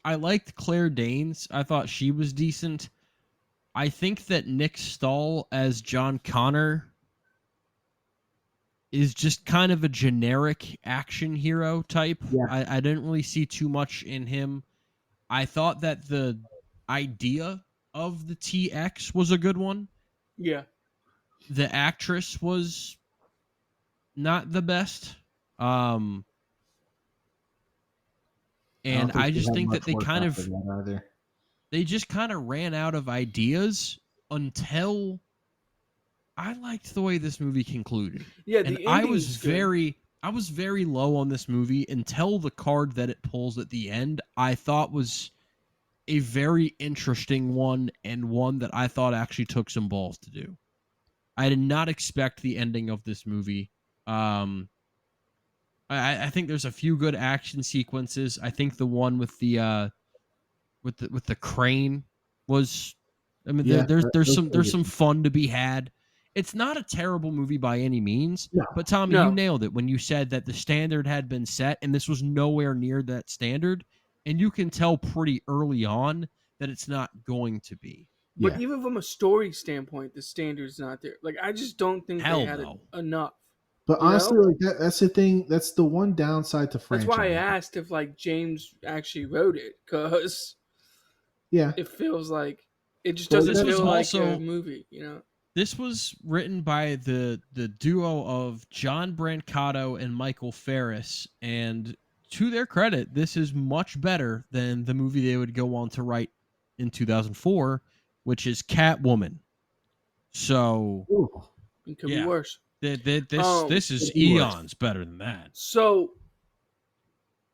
I liked Claire Danes. I thought she was decent. I think that Nick Stahl as John Connor is just kind of a generic action hero type. Yeah. I didn't really see too much in him. I thought that the idea of the TX was a good one. Yeah. The actress was not the best. And I just think that they just kind of ran out of ideas until I liked the way this movie concluded. Yeah, and the I was good. very low on this movie until the card that it pulls at the end I thought was a very interesting one, and one that I thought actually took some balls to do. I did not expect the ending of this movie. I think there's a few good action sequences. I think the one with the crane was. I mean, there's some fun to be had. It's not a terrible movie by any means, but Tommy, you nailed it when you said that the standard had been set, and this was nowhere near that standard, and you can tell pretty early on that it's not going to be. But even from a story standpoint, the standard's not there. Like, I just don't think they had enough. But honestly, like that's the thing. That's the one downside to franchise. That's why I asked if like James actually wrote it, because it feels like it just doesn't feel like a movie. This was written by the duo of John Brancato and Michael Ferris, and to their credit, this is much better than the movie they would go on to write in 2004, which is Catwoman. So it could be worse. This is eons better than that. So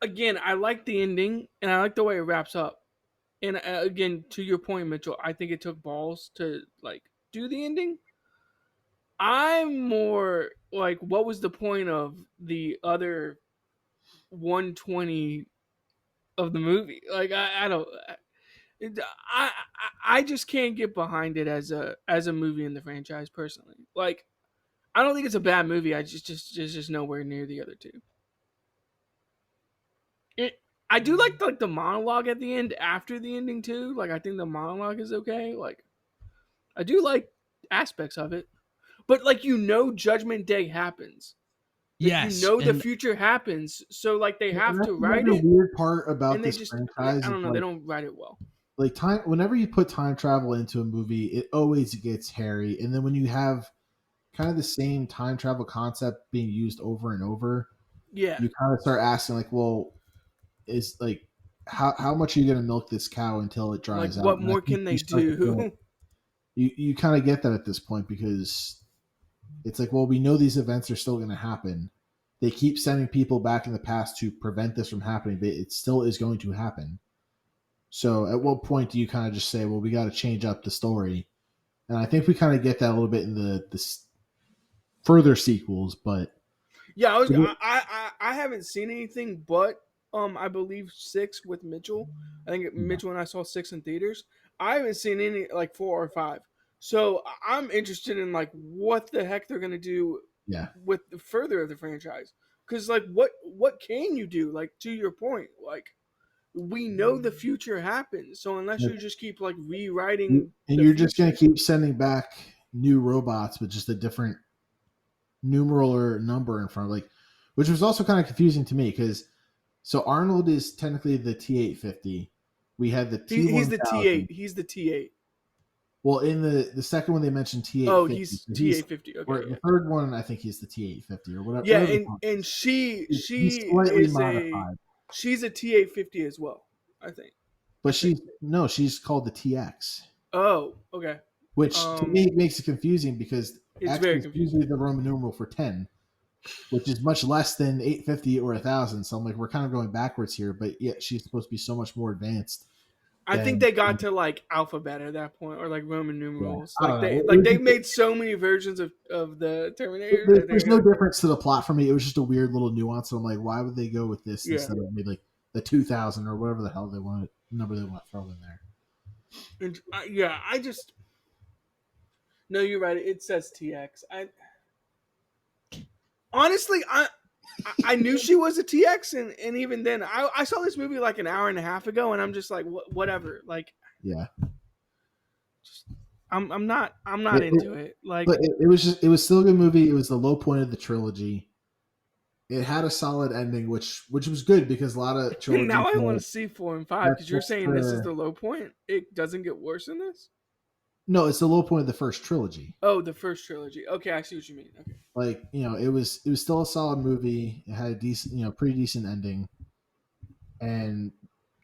again, I like the ending and I like the way it wraps up. And again, to your point, Mitchell, I think it took balls to like do the ending. I'm more like, what was the point of the other 120 of the movie? Like, I don't. I just can't get behind it as a movie in the franchise personally. Like, I don't think it's a bad movie. I just nowhere near the other two. I do like the monologue at the end after the ending too. Like, I think the monologue is okay. Like, I do like aspects of it, but like, Judgment Day happens. Like, yes, the future happens. So like, they have to write it. The weird part about this franchise, I don't know. They don't write it well. Like, whenever you put time travel into a movie, it always gets hairy. And then when you have kind of the same time travel concept being used over and over, you kind of start asking, like, well, is like, how much are you going to milk this cow until it dries out? What more can they do? You kind of get that at this point, because it's like, well, we know these events are still going to happen. They keep sending people back in the past to prevent this from happening, but it still is going to happen. So at what point do you kind of just say, well, we got to change up the story? And I think we kind of get that a little bit in the further sequels, but yeah, I haven't seen anything but I believe 6 with Mitchell. I think Mitchell and I saw 6 in theaters. I haven't seen any like 4 or 5. So I'm interested in like what the heck they're gonna do with the further of the franchise. Because like what can you do? Like, to your point, like we know the future happens. So unless you just keep like rewriting and the you're just going future, to keep sending back new robots with just a different numeral or number in front, like, which was also kind of confusing to me because so Arnold is technically the T850. We had the he's the T1000. T8. He's the T8. Well, in the second one they mentioned Oh, T850. he's So T850. or Okay, yeah. the third one I think he's the T850 or whatever. Yeah, Whatever and he's she slightly is modified, she's a T850 as well, I think. but she's called the TX, Oh, okay. which to me makes it confusing because It's actually very it's confusing. usually the Roman numeral for 10, which is much less than 850 or 1000. So I'm like, we're kind of going backwards here, but yet she's supposed to be so much more advanced. I think they got to like alphabet at that point, or like Roman numerals. I Like don't know. they made so many versions of the Terminator that There's no difference to the plot for me. It was just a weird little nuance. And I'm like, why would they go with this instead of maybe like the 2000 or whatever the hell they want number they want to throw in there? And I just no, you're right. It says TX. Honestly, I knew she was a TX, and even then, I saw this movie like an hour and a half ago, and I'm just like, whatever. Like, Yeah, I'm not into it. Like, but it was still a good movie. It was the low point of the trilogy. It had a solid ending, which was good because a lot of trilogies. now I want to see 4 and 5 because you're saying this is the low point. It doesn't get worse than this. No, it's the low point of the first trilogy. Oh, the first trilogy. Okay, I see what you mean. Okay. Like, it was still a solid movie. It had a decent, pretty decent ending, and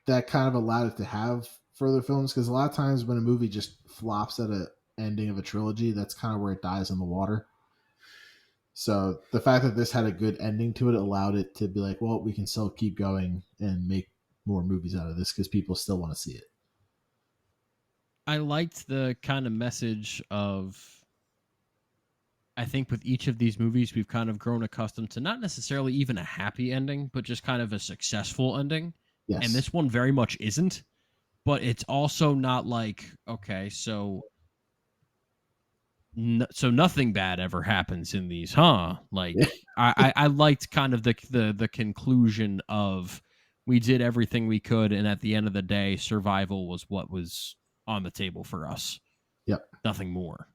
that kind of allowed it to have further films because a lot of times when a movie just flops at a ending of a trilogy, that's kind of where it dies in the water. So the fact that this had a good ending to it allowed it to be like, well, we can still keep going and make more movies out of this because people still want to see it. I liked the kind of message of, I think with each of these movies, we've kind of grown accustomed to not necessarily even a happy ending, but just kind of a successful ending. Yes. And this one very much isn't, but it's also not like, okay, so nothing bad ever happens in these, huh? Like, Yeah. I liked kind of the conclusion of we did everything we could, and at the end of the day, survival was what was on the table for us. Yep. Nothing more.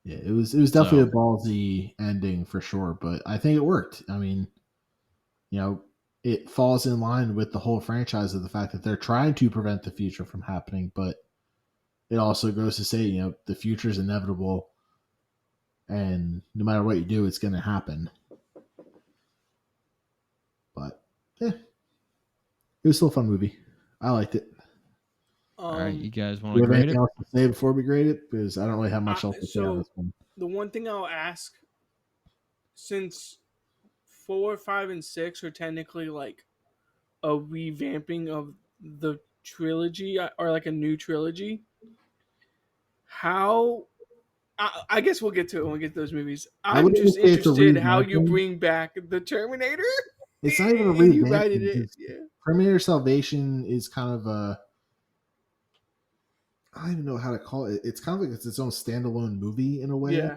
Yeah, it was definitely a ballsy ending for sure, but I think it worked. I mean, it falls in line with the whole franchise of the fact that they're trying to prevent the future from happening, but it also goes to say, the future is inevitable, and no matter what you do, it's going to happen. But yeah, it was still a fun movie. I liked it. All right, you guys want to grade anything it? else to say before we grade it? Because I don't really have much else to say on this one. The one thing I'll ask, since 4, 5, and 6 are technically like a revamping of the trilogy or like a new trilogy, how I guess we'll get to it when we get to those movies. I'm just interested how you bring back the Terminator. It's not even a revamping. Terminator Salvation is kind of a, I don't even know how to call it. It's kind of like it's its own standalone movie in a way. Yeah.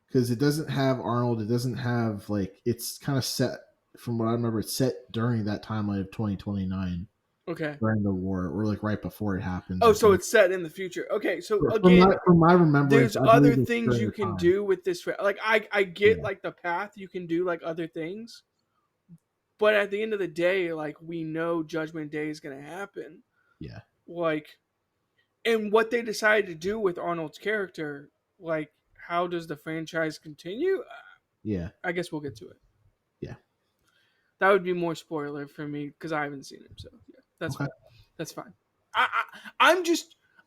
Because it doesn't have Arnold. It doesn't have it's kind of set, from what I remember, it's set during that timeline of 2029. Okay. During the war, or right before it happens. Oh, so it's set in the future. Okay, so again, from my remembrance, there's other things you can do with this. Like I get like the path you can do like other things, but at the end of the day, like we know Judgment Day is going to happen. Yeah. Like, and what they decided to do with Arnold's character, like, how does the franchise continue? Yeah. I guess we'll get to it. Yeah. That would be more spoiler for me because I haven't seen him. So yeah, that's fine. That's fine.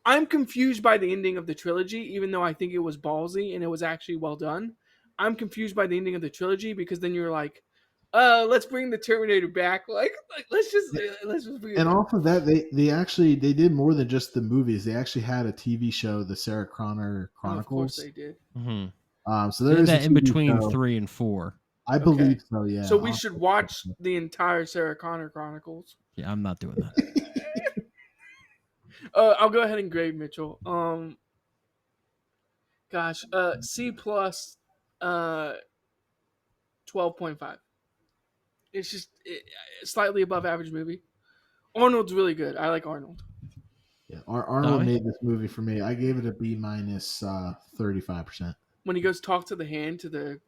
I'm confused by the ending of the trilogy, even though I think it was ballsy and it was actually well done. I'm confused by the ending of the trilogy because then you're like, let's bring the Terminator back. Like let's just bring it and back. Off of that, they did more than just the movies. They actually had a TV show, the Sarah Connor Chronicles. Oh, of course they did. Mm-hmm. So there's that in between 3 and 4. I believe so. Yeah. So we should watch the entire Sarah Connor Chronicles. Yeah, I'm not doing that. I'll go ahead and grade Mitchell. C plus, 12.5. It's just slightly above average movie. Arnold's really good. I like Arnold. Yeah, Arnold made this movie for me. I gave it a B minus 35%. When he goes talk to the hand to the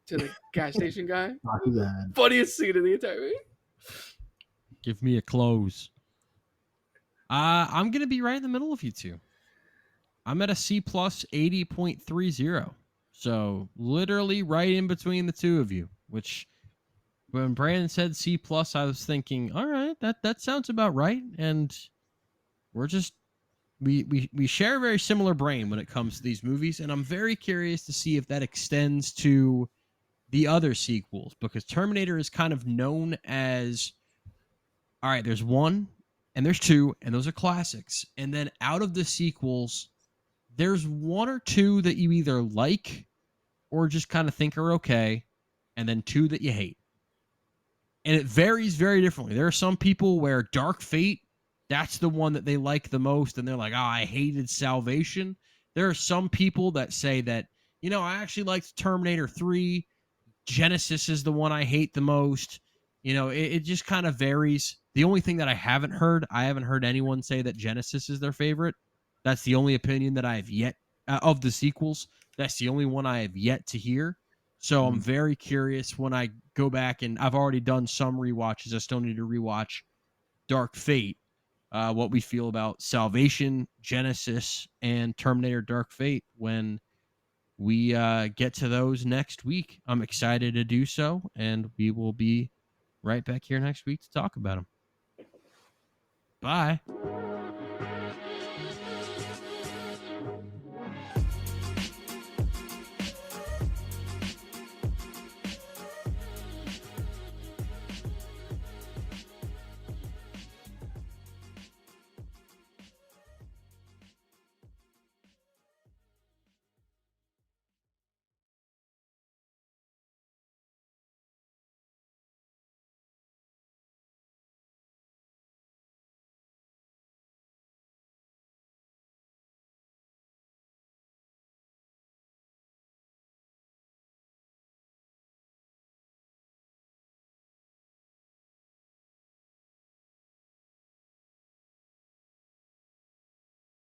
gas station guy. Not too bad. Funniest scene in the entire movie. Give me a close. I'm gonna be right in the middle of you two. I'm at a C plus 80.30. So literally right in between the two of you. Which when Brandon said C plus, I was thinking, all right, that sounds about right. And we're just we share a very similar brain when it comes to these movies, and I'm very curious to see if that extends to the other sequels, because Terminator is kind of known as, all right, there's one and there's two, and those are classics. And then out of the sequels, there's one or two that you either like or just kind of think are okay, and then two that you hate. And it varies very differently. There are some people where Dark Fate, that's the one that they like the most, and they're like, oh, I hated Salvation. There are some people that say that, I actually liked Terminator 3. Genesis is the one I hate the most. It just kind of varies. The only thing that I haven't heard anyone say that Genesis is their favorite. That's the only opinion that I have yet of the sequels. That's the only one I have yet to hear. So I'm very curious when I go back, and I've already done some rewatches. I still need to rewatch Dark Fate. What we feel about Salvation, Genesis, and Terminator Dark Fate when we get to those next week. I'm excited to do so, and we will be right back here next week to talk about them. Bye.